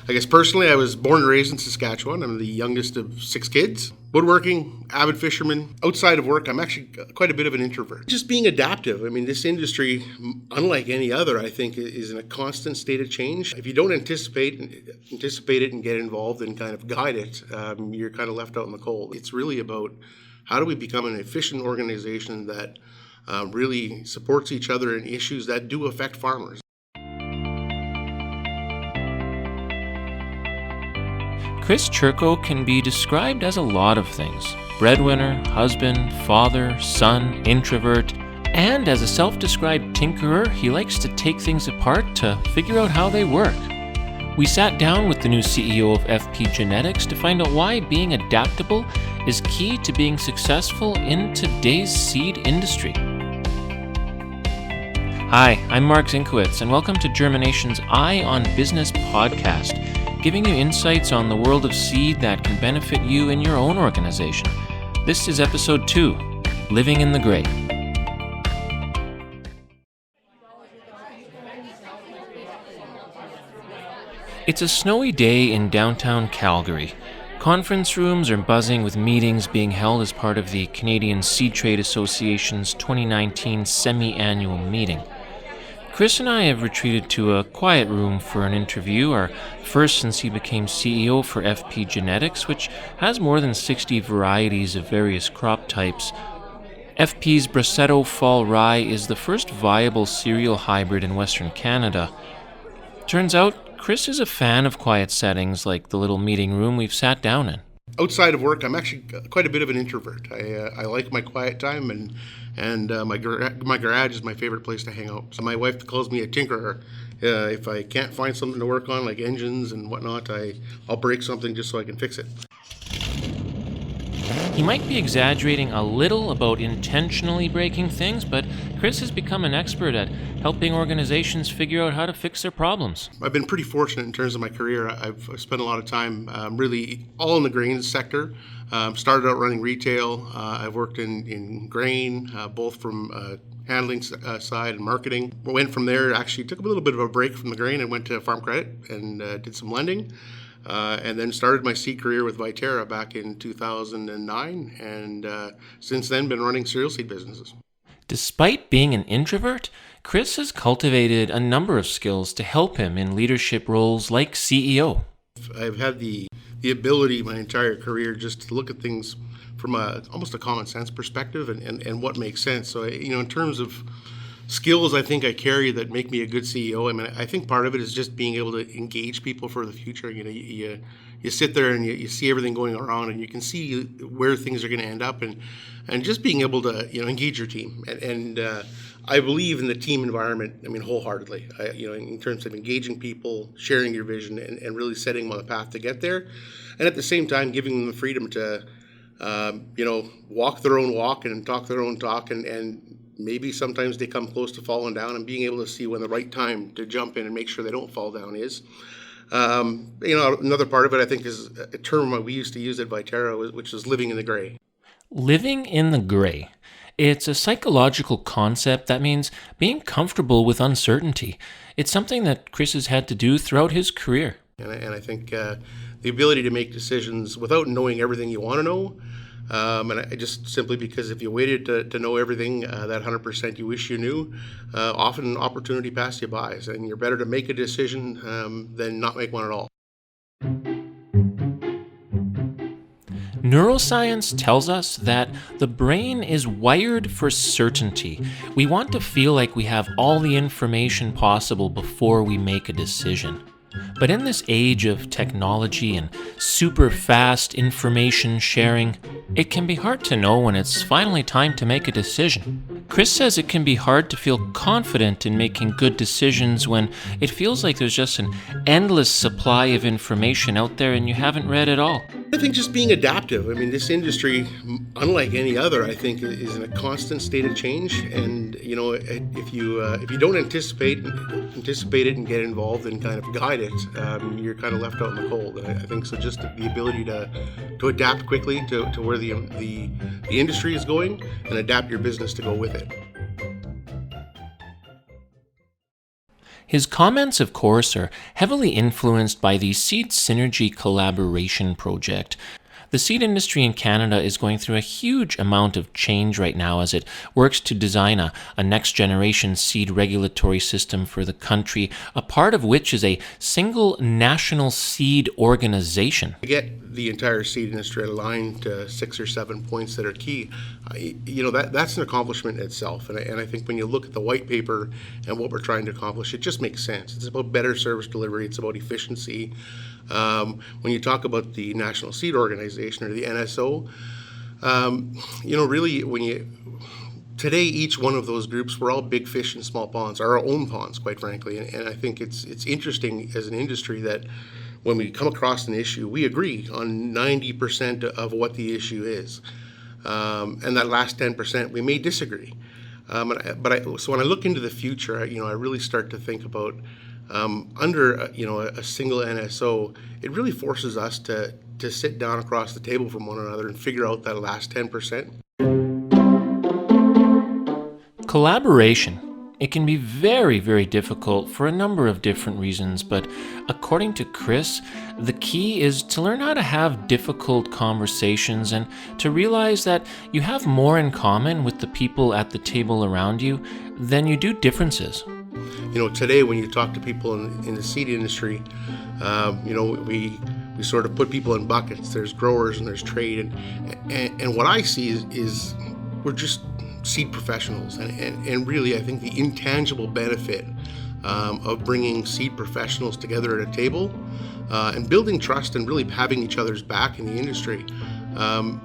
I guess personally, I was born and raised in Saskatchewan. I'm the youngest of 6 kids. Woodworking, avid fisherman. Outside of work, I'm actually quite a bit of an introvert. Just being adaptive. I mean, this industry, unlike any other, I think, is in a constant state of change. If you don't anticipate it and get involved and kind of guide it, you're kind of left out in the cold. It's really about how do we become an efficient organization that really supports each other in issues that do affect farmers. Chris Churko can be described as a lot of things. Breadwinner, husband, father, son, introvert, and as a self-described tinkerer, he likes to take things apart to figure out how they work. We sat down with the new CEO of FP Genetics to find out why being adaptable is key to being successful in today's seed industry. Hi, I'm Mark Zinkowitz, and welcome to Germination's Eye on Business podcast, giving you insights on the world of seed that can benefit you in your own organization. This is episode 2, Living in the Gray. It's a snowy day in downtown Calgary. Conference rooms are buzzing with meetings being held as part of the Canadian Seed Trade Association's 2019 semi-annual meeting. Chris and I have retreated to a quiet room for an interview, our first since he became CEO for FP Genetics, which has more than 60 varieties of various crop types. FP's Bracetto Fall Rye is the first viable cereal hybrid in Western Canada. Turns out, Chris is a fan of quiet settings like the little meeting room we've sat down in. Outside of work, I'm actually quite a bit of an introvert. I like my quiet time, and my garage is my favorite place to hang out. So my wife calls me a tinkerer. If I can't find something to work on, like engines and whatnot, I'll break something just so I can fix it. He might be exaggerating a little about intentionally breaking things, but Chris has become an expert at helping organizations figure out how to fix their problems. I've been pretty fortunate in terms of my career. I've spent a lot of time really all in the grain sector. Started out running retail. I've worked in grain, both from handling side and marketing. Went from there, actually took a little bit of a break from the grain and went to farm credit and did some lending. And then started my seed career with Viterra back in 2009, and since then been running cereal seed businesses. Despite being an introvert, Chris has cultivated a number of skills to help him in leadership roles like CEO. I've had the ability my entire career just to look at things from almost a common sense perspective and what makes sense. So, in terms of skills I think I carry that make me a good CEO. I mean, I think part of it is just being able to engage people for the future. You sit there and you see everything going around, and you can see where things are going to end up, and just being able to engage your team. And I believe in the team environment. I mean, wholeheartedly. In terms of engaging people, sharing your vision, and really setting them on the path to get there, and at the same time giving them the freedom to walk their own walk and talk their own talk, and maybe sometimes they come close to falling down, and being able to see when the right time to jump in and make sure they don't fall down is. Another part of it, I think, is a term we used to use at Viterra, which is living in the gray. Living in the gray. It's a psychological concept that means being comfortable with uncertainty. It's something that Chris has had to do throughout his career. And I think the ability to make decisions without knowing everything you want to know, and I just simply because if you waited to know everything, that 100% you wish you knew, often opportunity passes you by, and you're better to make a decision than not make one at all. Neuroscience tells us that the brain is wired for certainty. We want to feel like we have all the information possible before we make a decision. But in this age of technology and super fast information sharing, it can be hard to know when it's finally time to make a decision. Chris says it can be hard to feel confident in making good decisions when it feels like there's just an endless supply of information out there and you haven't read it all. I think just being adaptive. I mean, this industry, unlike any other, I think is in a constant state of change. And if you don't anticipate it and get involved and kind of guide it, you're kind of left out in the cold. And I think so. Just the ability to adapt quickly to where the industry is going, and adapt your business to go with it. His comments, of course, are heavily influenced by the Seed Synergy Collaboration Project. The seed industry in Canada is going through a huge amount of change right now as it works to design a next-generation seed regulatory system for the country, a part of which is a single national seed organization. To get the entire seed industry aligned to 6 or 7 points that are key, that's an accomplishment in itself. And I think when you look at the white paper and what we're trying to accomplish, it just makes sense. It's about better service delivery. It's about efficiency. When you talk about the National Seed Organization or the NSO, today each one of those groups, we're all big fish in small ponds, our own ponds, quite frankly. And I think it's interesting as an industry that when we come across an issue, we agree on 90% of what the issue is. And that last 10%, we may disagree. So when I look into the future, I really start to think about under a single NSO, it really forces us to sit down across the table from one another and figure out that last 10%. Collaboration. It can be very, very difficult for a number of different reasons, but according to Chris, the key is to learn how to have difficult conversations and to realize that you have more in common with the people at the table around you than you do differences. Today when you talk to people in the seed industry, we sort of put people in buckets. There's growers and there's trade, and what I see is we're just seed professionals, and really I think the intangible benefit of bringing seed professionals together at a table and building trust and really having each other's back in the industry,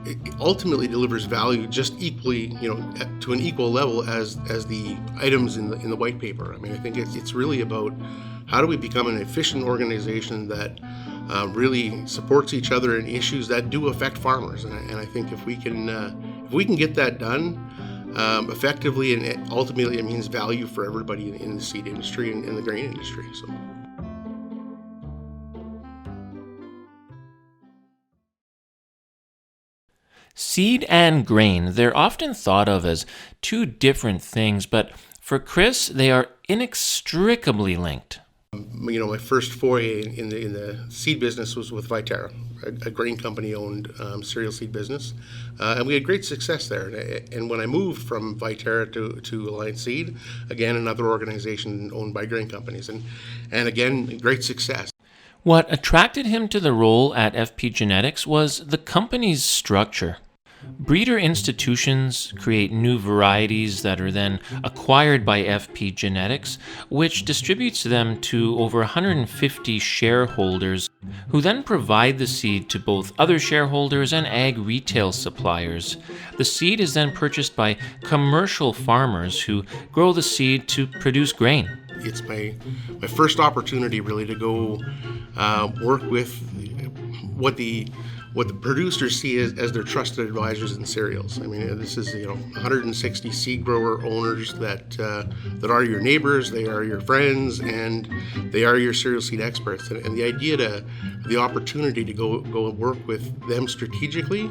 it ultimately delivers value just equally, to an equal level as the items in the white paper. I mean, I think it's really about how do we become an efficient organization that really supports each other in issues that do affect farmers, and I think if we can get that done effectively, and ultimately it means value for everybody in the seed industry and in the grain industry. So. Seed and grain, they're often thought of as two different things, but for Chris, they are inextricably linked. My first foray in the seed business was with Viterra, a grain company-owned cereal seed business, and we had great success there. And when I moved from Viterra to Alliance Seed, again another organization owned by grain companies, and again great success. What attracted him to the role at FP Genetics was the company's structure. Breeder institutions create new varieties that are then acquired by FP Genetics, which distributes them to over 150 shareholders, who then provide the seed to both other shareholders and ag retail suppliers. The seed is then purchased by commercial farmers who grow the seed to produce grain. It's my first opportunity really to go work with what the producers see as their trusted advisors in cereals. I mean, this is 160 seed grower owners that are your neighbors, they are your friends, and they are your cereal seed experts. And the idea the opportunity to go work with them strategically,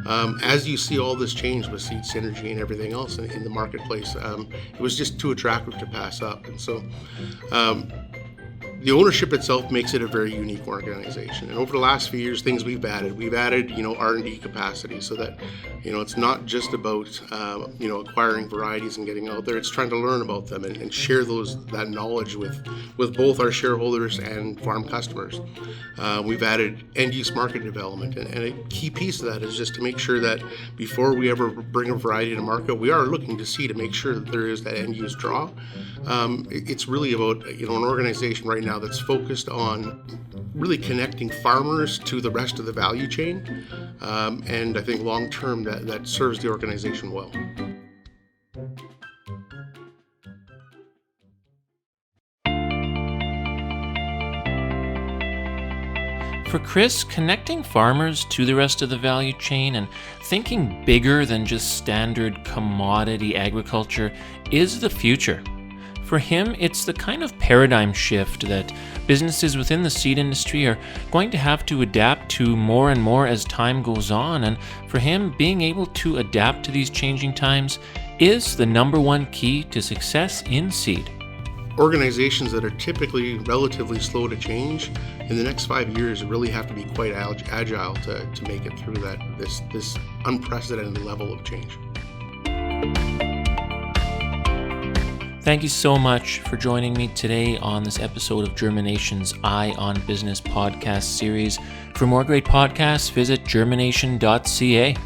as you see all this change with seed synergy and everything else in the marketplace, it was just too attractive to pass up. And so the ownership itself makes it a very unique organization. And over the last few years, things we've added R&D capacity, so that it's not just about acquiring varieties and getting out there. It's trying to learn about them and share that knowledge with both our shareholders and farm customers. We've added end-use market development, and a key piece of that is just to make sure that before we ever bring a variety to market, we are looking to make sure that there is that end-use draw. It's really about an organization right now that's focused on really connecting farmers to the rest of the value chain, and I think long term that serves the organization well. For Chris, connecting farmers to the rest of the value chain and thinking bigger than just standard commodity agriculture is the future. For him, it's the kind of paradigm shift that businesses within the seed industry are going to have to adapt to more and more as time goes on, and for him, being able to adapt to these changing times is the number one key to success in seed. organizations that are typically relatively slow to change, in the next 5 years really have to be quite agile to make it through this unprecedented level of change. Thank you so much for joining me today on this episode of Germination's Eye on Business podcast series. For more great podcasts, visit germination.ca.